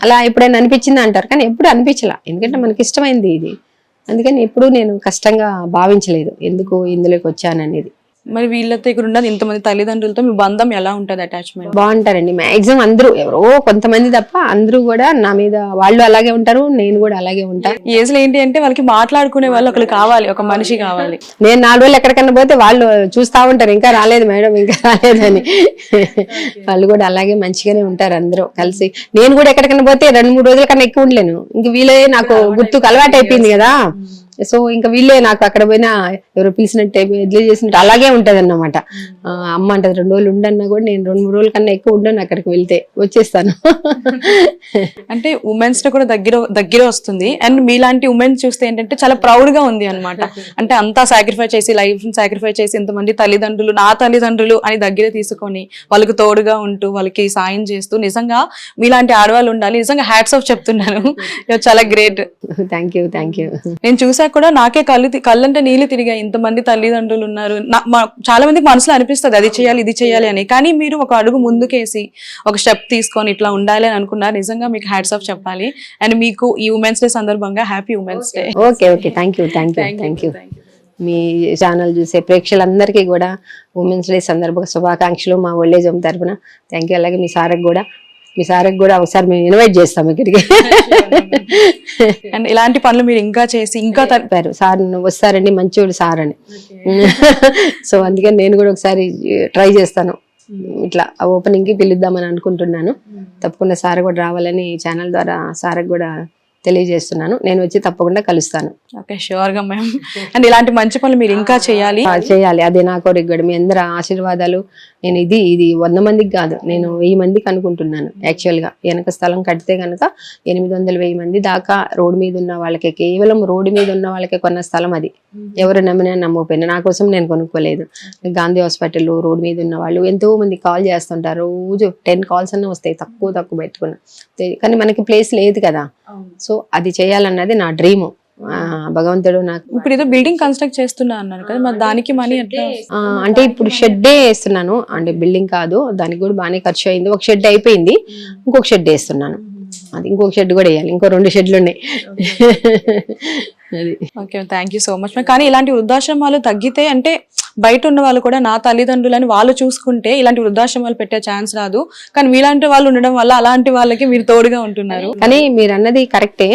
అలా ఎప్పుడైనా అనిపించిందా అంటారు, కానీ ఎప్పుడు అనిపించలా. ఎందుకంటే మనకి ఇష్టమైంది ఇది, అందుకని ఎప్పుడు నేను కష్టంగా భావించలేదు ఎందుకు ఇందులోకి వచ్చాననేది. మరి వీళ్ళతో ఇక్కడ ఉన్నది ఇంతమంది తల్లిదండ్రులతో మీ బంధం ఎలా ఉంటుంది, అటాచ్మెంట్? బాగుంటారండి. మాక్సిమం అందరూ, ఎవరో కొంతమంది తప్ప అందరూ కూడా నా మీద వాళ్ళు అలాగే ఉంటారు, నేను కూడా అలాగే ఉంటాను. ఈ ఏజ్ లో ఏంటి అంటే వాళ్ళకి మాట్లాడుకునే వాళ్ళు ఒకరు కావాలి, ఒక మనిషి కావాలి. నేను 4 రోజులు ఎక్కడికన్నా పోతే వాళ్ళు చూస్తా ఉంటారు, ఇంకా రాలేదు మేడం, ఇంకా రాలేదని. వాళ్ళు కూడా అలాగే మంచిగానే ఉంటారు అందరూ కలిసి. నేను కూడా ఎక్కడికన్నా పోతే 2-3 రోజుల కన్నా ఎక్కువ ఉండలేను. ఇంక వీళ్ళే నాకు గుర్తుకు అలవాటు అయిపోయింది కదా. సో ఇంకా వీళ్ళే నాకు అక్కడ పోయినా ఎవరో పిలిచినట్టు ఎడ్లీ చేసినట్టు అలాగే ఉంటది అన్నమాట. అమ్మ అంటది 2 రోజులు ఉండన్నా కూడా నేను 2-3 రోజుల కన్నా ఎక్కువ ఉండను, అక్కడికి వెళ్తే వచ్చేస్తాను. అంటే ఉమెన్స్ లో కూడా దగ్గర వస్తుంది. అండ్ మీలాంటి ఉమెన్స్ చూస్తే ఏంటంటే చాలా ప్రౌడ్ గా ఉంది అనమాట. అంటే అంతా సాక్రిఫైస్ చేసి, లైఫ్ సాక్రిఫైస్ చేసి, ఇంతమంది తల్లిదండ్రులు నా తల్లిదండ్రులు అని దగ్గర తీసుకొని వాళ్ళకి తోడుగా ఉంటూ వాళ్ళకి సాయం చేస్తూ, నిజంగా మీలాంటి ఆడవాళ్ళు ఉండాలి. నిజంగా హ్యాట్స్ ఆఫ్ చెప్తున్నాను, చాలా గ్రేట్. Thank you. నేను చూసాక కూడా నాకే కళ్ళంటే నీళ్ళు తిరిగాయి. ఇంతమంది తల్లిదండ్రులు ఉన్నారు. చాలా మందికి మనసులో అనిపిస్తుంది అది చేయాలి ఇది చేయాలి అని, కానీ మీరు ఒక అడుగు ముందుకేసి ఒక స్టెప్ తీసుకొని ఇట్లా ఉండాలి అని అనుకున్నారు. నిజంగా మీకు హ్యాట్స్ ఆఫ్ చెప్పాలి. అండ్ మీకు ఈ ఉమెన్స్ డే సందర్భంగా happy women's day. Okay, thank you. Me channel చూసే ప్రేక్షకులందరికీ కూడా ఉమెన్స్ డే సందర్భంగా శుభాకాంక్షలు మా ఓల్డేజ్ హోమ్ తరఫున. Thank you. అలాగే మీ సార్కి కూడా ఒకసారి మేము ఇన్వైట్ చేస్తాం ఇక్కడికి. అండ్ ఇలాంటి పనులు మీరు ఇంకా చేసి ఇంకా సార్ వస్తారండి, మంచోడు సార్ అని. సో అందుకని నేను కూడా ఒకసారి ట్రై చేస్తాను, ఇట్లా ఓపెనింగ్ కి పిలుద్దామని అనుకుంటున్నాను. తప్పకుండా సార్ కూడా రావాలని ఛానల్ ద్వారా సార్కి కూడా తెలియజేస్తున్నాను. నేను వచ్చి తప్పకుండా కలుస్తాను. ఓకే, షూర్ గా మ్యామ్. అండ్ ఇలాంటి మంచి పనులు మీరు ఇంకా చేయాలి. అదే నా కోరిక కూడా. మీ అందరి ఆశీర్వాదాలు. నేను ఇది 100 మందికి కాదు, నేను 1000 మందికి అనుకుంటున్నాను. యాక్చువల్ గా వెనక స్థలం కడితే కనుక 800-1000 మంది దాకా రోడ్డు మీద ఉన్న వాళ్ళకి, కేవలం రోడ్డు మీద ఉన్న వాళ్ళకే కొన్న స్థలం అది. ఎవరు నమ్మినా నమ్మకపోయినా, నా కోసం నేను కొనుక్కోలేదు. గాంధీ హాస్పిటల్ రోడ్డు మీద ఉన్న వాళ్ళు ఎంతో మంది కాల్ చేస్తుంటారు. రోజు 10 కాల్స్ అన్న వస్తాయి, తక్కువ పెట్టుకున్నా. కానీ మనకి ప్లేస్ లేదు కదా. సో అది చేయాలన్నది నా డ్రీమ్. భగవంతుడు నాకు ఇప్పుడు ఏదో బిల్డింగ్ కన్స్ట్రక్ట్ చేస్తున్నా అన్నారు కదా, మరి దానికి మనీ ఎట్లా? అంటే ఇప్పుడు షెడ్డే వేస్తున్నాను, అంటే బిల్డింగ్ కాదు. దానికి కూడా బాగానే ఖర్చు అయింది. ఒక షెడ్ అయిపోయింది, ఇంకొక షెడ్ వేస్తున్నాను. అది ఇంకొక షెడ్ కూడా వేయాలి, ఇంకో 2 షెడ్లు ఉన్నాయి. అది. Okay, thank you so much. కానీ ఇలాంటి వృద్ధాశ్రమాలు తగ్గితే, అంటే బయట ఉన్న వాళ్ళు కూడా నా తల్లిదండ్రులని వాళ్ళు చూసుకుంటే ఇలాంటి వృద్ధాశ్రమాలు పెట్టే ఛాన్స్ రాదు. కానీ మీలాంటి వాళ్ళు ఉండడం వల్ల అలాంటి వాళ్ళకి మీరు తోడుగా ఉంటున్నారు. కానీ మీరు అన్నది కరెక్టే.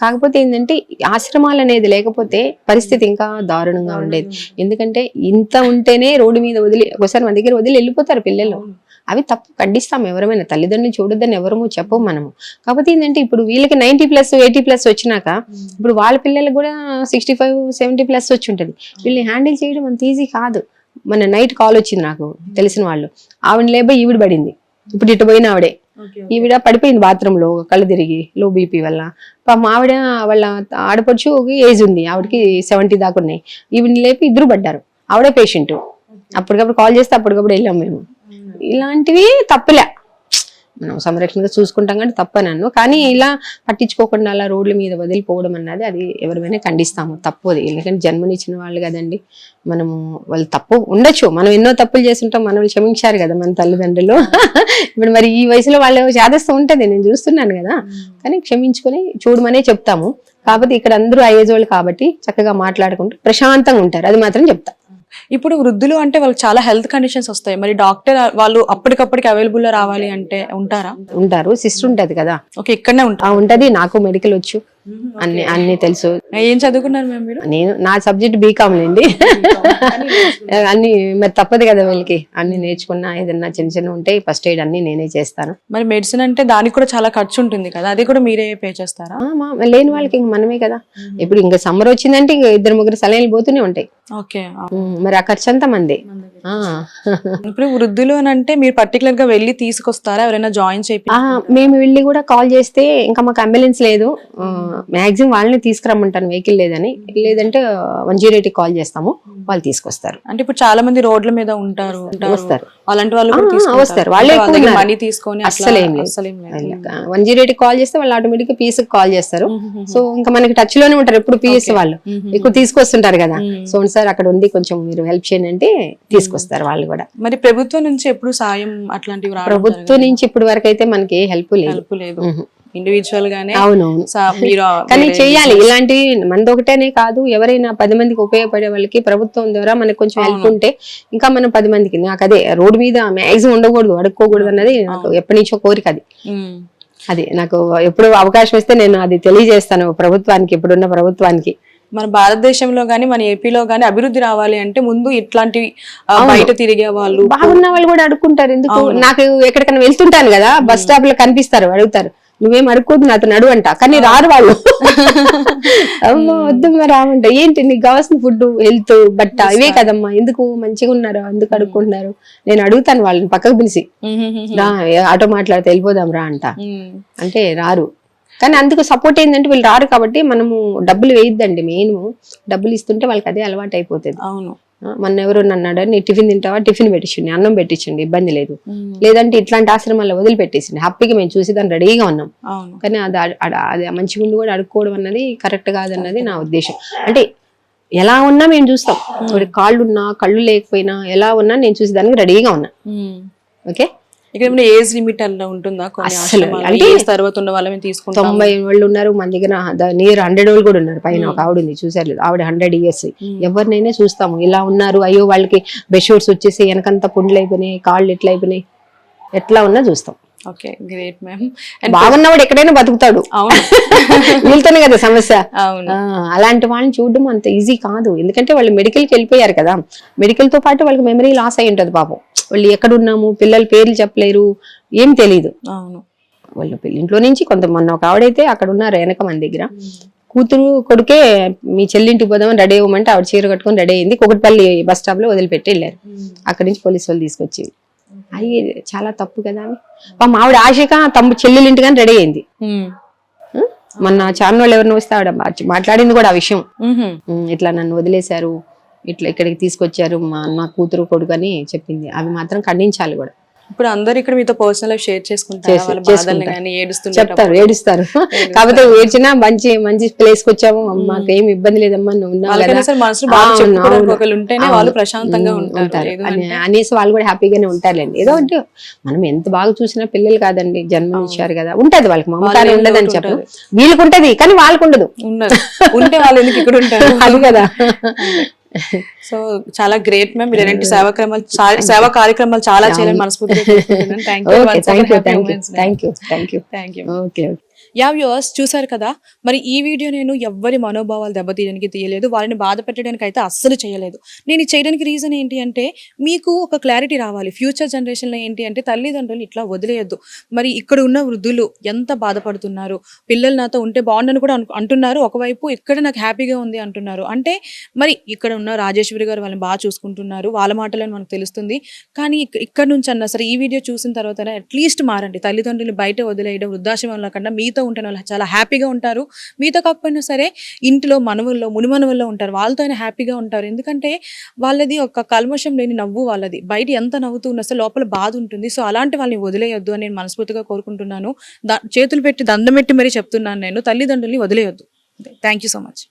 కాకపోతే ఏంటంటే ఆశ్రమాలు అనేది లేకపోతే పరిస్థితి ఇంకా దారుణంగా ఉండేది. ఎందుకంటే ఇంత ఉంటేనే రోడ్డు మీద ఒకసారి మన దగ్గర వదిలి వెళ్ళిపోతారు పిల్లలు. అవి తప్పు, ఖండిస్తాం. ఎవరైనా తల్లిదండ్రులు చూడొద్దని ఎవరము చెప్పము మనము. కాకపోతే ఏంటంటే ఇప్పుడు వీళ్ళకి 90+, 80+ వచ్చినాక ఇప్పుడు వాళ్ళ పిల్లలకు కూడా 65, 70+ వచ్చి ఉంటుంది. వీళ్ళని హ్యాండిల్ చేయడం అంత ఈజీ కాదు. మన నైట్ కాల్ వచ్చింది నాకు తెలిసిన వాళ్ళు, ఆవిడ లేబో ఈవిడ పడింది. ఇప్పుడు ఇటు పోయిన ఆవిడే, ఈవిడ పడిపోయింది బాత్రూమ్ లో, కళ్ళు తిరిగి, లో బీపీ వల్ల. పాపం ఆవిడ వాళ్ళ ఆడపడుచు ఏజ్ ఉంది, ఆవిడకి 70 దాకా ఉన్నాయి. ఈవిడ లేపి 2 పడ్డారు. ఆవిడే పేషెంట్. అప్పటికప్పుడు కాల్ చేస్తే అప్పటికప్పుడు వెళ్ళాం మేము. ఇలాంటివి తప్పులే, మనం సంరక్షణగా చూసుకుంటాం కానీ తప్పనన్ను. కానీ ఇలా పట్టించుకోకుండా అలా రోడ్ల మీద వదిలిపోవడం అన్నది అది ఎవరిమైనా ఖండిస్తాము, తప్పు అది. ఎందుకంటే జన్మనిచ్చిన వాళ్ళు కదండి మనము. వాళ్ళు తప్పు ఉండొచ్చు, మనం ఎన్నో తప్పులు చేస్తుంటాం, మనల్ని క్షమించారు కదా మన తల్లిదండ్రులు. ఇప్పుడు మరి ఈ వయసులో వాళ్ళు చేదస్తూ ఉంటది, నేను చూస్తున్నాను కదా. కానీ క్షమించుకొని చూడమనే చెప్తాము. కాకపోతే ఇక్కడ అందరూ ఆ ఏజ్ వాళ్ళు కాబట్టి చక్కగా మాట్లాడుకుంటూ ప్రశాంతంగా ఉంటారు, అది మాత్రం చెప్తా. ఇప్పుడు వృద్ధులు అంటే వాళ్ళకి చాలా హెల్త్ కండిషన్స్ వస్తాయి. మరి డాక్టర్ వాళ్ళు అప్పటికప్పటికి అవైలబుల్ లో రావాలి అంటే ఉంటారు. సిస్టర్ ఉంటది కదా. ఓకే, ఇక్కడనే ఉంటది. నాకు మెడికల్ వచ్చు, అన్ని తెలుసు. ఏం చదువుకున్నారు మ్యామ్ మీరు? నేను నా సబ్జెక్ట్ బీకామ్ అండి. అన్ని మరి తప్పదు కదా వీళ్ళకి, అన్ని నేర్చుకున్నా. ఏదన్నా చిన్న ఉంటే ఫస్ట్ ఎయిడ్ అన్ని నేనే చేస్తాను. మరి మెడిసిన్ అంటే దానికి కూడా చాలా ఖర్చు ఉంటుంది కదా, అది కూడా మీరే పే చేస్తారా? లేని వాళ్ళకి ఇంక మనమే కదా. ఇప్పుడు ఇంకా సమ్మర్ వచ్చిందంటే ఇంకా 2-3 సలైన్లు పోతూనే ఉంటాయి. ఓకే, మరి ఆ ఖర్చు అంతా మంది. ఇప్పుడు వృద్ధులు అని అంటే మీరు పర్టికులర్ గా వెళ్ళి తీసుకొస్తారా, ఎవరైనా జాయిన్ చేయి? మేము వెళ్ళి కూడా కాల్ చేస్తే, ఇంకా మాకు అంబులెన్స్ లేదు, మాక్సిమం వాళ్ళని తీసుకురమ్మంటాను వెహికల్ లేదని, లేదంటే 108 కాల్ చేస్తాము, వాళ్ళు తీసుకొస్తారు. అంటే ఇప్పుడు చాలా మంది రోడ్ల మీద ఉంటారు వస్తారు. అలాంటి వాళ్ళు కూడా తీసుకుంటారు. వస్తారు. వాళ్ళే అంటే వాళ్ళ దగ్గర ఉన్నారు. మనీ తీసుకొని అస్సలు ఏం లేదు. 108 కాల్ చేస్తే వాళ్ళు ఆటోమేటిక్ గా పిఎస్ కాల్ చేస్తారు. సో ఇంకా మనకి టచ్ లోనే ఉంటారు ఎప్పుడు పిఎస్ వాళ్ళు, ఎక్కువ తీసుకొస్తుంటారు కదా. సో సార్ అక్కడ ఉంది, కొంచెం మీరు హెల్ప్ చేయండి అంటే తీసుకొస్తారు వాళ్ళు కూడా. మరి ప్రభుత్వం నుంచి ఎప్పుడు సాయం అట్లాంటివి రావడం ప్రభుత్వం నుంచి ఇప్పటి వరకు అయితే మనకి హెల్ప్ లేదు. హెల్ప్ లేదు, ఇండివిజువల్ గానే. అవునవును. మీరు కానీ చెయ్యాలి ఇలాంటి, మనది ఒకటేనే కాదు, ఎవరైనా 10 మందికి ఉపయోగపడే వాళ్ళకి ప్రభుత్వం ద్వారా మనకు కొంచెం హెల్ప్ ఉంటే ఇంకా మనం 10 మందికి, నాకు అదే రోడ్డు మీద మ్యాక్సిమం ఉండకూడదు, అడుక్కోకూడదు అన్నది నాకు ఎప్పటి నుంచో కోరిక. అది నాకు ఎప్పుడు అవకాశం ఇస్తే నేను అది తెలియజేస్తాను ప్రభుత్వానికి, ఇప్పుడున్న ప్రభుత్వానికి. మన భారతదేశంలో గానీ మన ఏపీలో గానీ అభివృద్ధి రావాలి అంటే ముందు ఇట్లాంటివి బయట తిరిగే వాళ్ళు, బాగున్న వాళ్ళు కూడా అడుక్కుంటారు. ఎందుకు, నాకు ఎక్కడికైనా వెళ్తుంటాను కదా, బస్ స్టాప్ లో కనిపిస్తారు, అడుగుతారు, నువ్వేం అడుక్కోదు నాతో నడు అంట, కానీ రారు వాళ్ళు. అమ్మా వద్దమ్మా రామంట, ఏంటి నీకు కావాల్సిన ఫుడ్, హెల్త్, బట్ట, ఇవే కదమ్మా, ఎందుకు మంచిగా ఉన్నారు, ఎందుకు అడుక్కుంటున్నారు. నేను అడుగుతాను వాళ్ళని పక్కకు పిలిచి, రా ఆటో మాట్లాడితే వెళ్ళిపోదాం రా అంట, అంటే రారు. కానీ అందుకు సపోర్ట్ ఏంటంటే వీళ్ళు రారు కాబట్టి మనము డబ్బులు వేయద్దండి, మెయిన్ డబ్బులు ఇస్తుంటే వాళ్ళకి అదే అలవాటు అయిపోతుంది. అవును. మొన్న ఎవరు అన్నాడు, నీ టిఫిన్ తింటావా, టిఫిన్ పెట్టించండి, అన్నం పెట్టించండి, ఇబ్బంది లేదు, లేదంటే ఇట్లాంటి ఆశ్రమాల్లో వదిలిపెట్టేసింది, హ్యాపీగా మేము చూసి దాన్ని రెడీగా ఉన్నాం. కానీ అది మంచి గుండు కూడా అడుక్కోవడం అన్నది కరెక్ట్ కాదన్నది నా ఉద్దేశం. అంటే ఎలా ఉన్నా మేము చూస్తాం, కాళ్ళు ఉన్నా కళ్ళు లేకపోయినా ఎలా ఉన్నా నేను చూసి దానికి రెడీగా ఉన్నా. ఓకే, ఇక్కడ ఏజ్ లిమిట్ అలా ఉంటుందా? అంటే తర్వాత ఉన్న వాళ్ళని తీసుకుంటాం. 90 వాళ్ళు ఉన్నారు మన దగ్గర, నియర్ 100 వాళ్ళు కూడా ఉన్నారు. పైన ఒక ఆవిడ ఉంది, చూసారు లేదు, ఆవిడ 100 years. ఎవరినైనా చూస్తాము ఇలా ఉన్నారు, అయ్యో వాళ్ళకి బెడ్షీట్స్ వచ్చేసి వెనకంతా పుండ్లు అయిపోయినాయి, కాళ్ళు ఎట్లా అయిపోయినాయి, ఎట్లా ఉన్నా చూస్తాం. Okay, great ma'am. బాగున్నవాడు ఎక్కడైనా బతుకుతాడు, వీళ్ళతోనే కదా సమస్య. అవును. అలాంటి వాళ్ళని చూడడం అంత ఈజీ కాదు, ఎందుకంటే వాళ్ళు మెడికల్కి వెళ్ళిపోయారు కదా, మెడికల్ తో పాటు వాళ్ళకి మెమరీ లాస్ అయి ఉంటది పాపం. వాళ్ళు ఎక్కడున్నాము, పిల్లల పేర్లు చెప్పలేరు, ఏం తెలీదు. అవును. వాళ్ళు ఇంట్లో నుంచి కొంత, మొన్న ఒక ఆవిడైతే అక్కడ ఉన్నారు వెనక మన దగ్గర, కూతురు కొడుకే మీ చెల్లింటికి పోదామని రెడీ అవ్వమంటే ఆవిడ చీర కట్టుకొని రెడీ అయింది, కుకట్పల్లి బస్ స్టాప్ లో వదిలిపెట్టి వెళ్ళారు. అక్కడి నుంచి పోలీసు వాళ్ళు తీసుకొచ్చి, అది చాలా తప్పు కదా. పాపం ఆవిడ ఆశగా తమ్ముడు చెల్లెలింటిగాని రెడీ అయింది. మొన్న ఛానల్ వాళ్ళు ఎవరిని వస్తే ఆవిడ మాట్లాడింది కూడా ఆ విషయం, ఇట్లా నన్ను వదిలేశారు, ఇట్లా ఇక్కడికి తీసుకొచ్చారు మా అన్న కూతురు కొడుకు అని చెప్పింది. అవి మాత్రం ఖండించాలి కూడా. ఇప్పుడు అందరు ఇక్కడ మీతో పర్సనల్ లైఫ్ షేర్ చేసుకుంటారు, చెప్తారు, ఏడుస్తారు. కాకపోతే ఏడ్చినా మంచి మంచి ప్లేస్ కి వచ్చాము, మాకు ఏమి ఇబ్బంది లేదమ్మా, నువ్వు అనేసి వాళ్ళు కూడా హ్యాపీగానే ఉంటారులేండి. ఏదో అంటే మనం ఎంత బాగా చూసినా పిల్లలు కాదండి, జన్మనిచ్చారు కదా, ఉంటది వాళ్ళకి మమకారం ఉండదని చెప్పు, వీళ్ళకి ఉంటది కానీ వాళ్ళకు ఉండదు, ఉంటే వాళ్ళు ఎందుకు ఇక్కడ ఉంటారు, అది కదా. సో చాలా గ్రేట్ మ్యామ్, మీరు ఎలాంటి సేవా కార్యక్రమాలు చాలా చేయాలని మనస్ఫూర్తిగా కోరుకుంటున్నాను. యా వ్యూవర్స్, చూసారు కదా, మరి ఈ వీడియో నేను ఎవ్వరి మనోభావాలు దెబ్బతీయడానికి తీయలేదు, వారిని బాధ పెట్టడానికి అయితే అస్సలు చేయలేదు. నేను చేయడానికి రీజన్ ఏంటి అంటే మీకు ఒక క్లారిటీ రావాలి, ఫ్యూచర్ జనరేషన్లో ఏంటి అంటే తల్లిదండ్రులు ఇట్లా వదిలేయొద్దు. మరి ఇక్కడ ఉన్న వృద్ధులు ఎంత బాధపడుతున్నారు, పిల్లలు నాతో ఉంటే బాగుండని కూడా అంటున్నారు, ఒకవైపు ఇక్కడ నాకు హ్యాపీగా ఉంది అంటున్నారు. అంటే మరి ఇక్కడ ఉన్న రాజేశ్వరి గారు వాళ్ళని బాగా చూసుకుంటున్నారు, వాళ్ళ మాటలని మనకు తెలుస్తుంది. కానీ ఇక్కడ నుంచి అన్నా సరే ఈ వీడియో చూసిన తర్వాత అట్లీస్ట్ మారండి, తల్లిదండ్రులు బయట వదిలేయడం, వృద్ధాశ్రమంలో కన్నా మీతో ఉంటే వాళ్ళు చాలా హ్యాపీగా ఉంటారు. మీతో కాకపోయినా సరే ఇంట్లో మనవల్లో మునిమనవల్లో ఉంటారు, వాళ్ళతో అయినా హ్యాపీగా ఉంటారు. ఎందుకంటే వాళ్ళది ఒక కల్మషం లేని నవ్వు, వాళ్ళది బయట ఎంత నవ్వుతూ ఉన్నా సరే లోపల బాధ ఉంటుంది. సో అలాంటి వాళ్ళని వదిలేయొద్దు అని నేను మనస్ఫూర్తిగా కోరుకుంటున్నాను. చేతులు పెట్టి దండం పెట్టి మరీ చెప్తున్నాను, నేను తల్లిదండ్రుల్ని వదిలేయొద్దు. Thank you so much.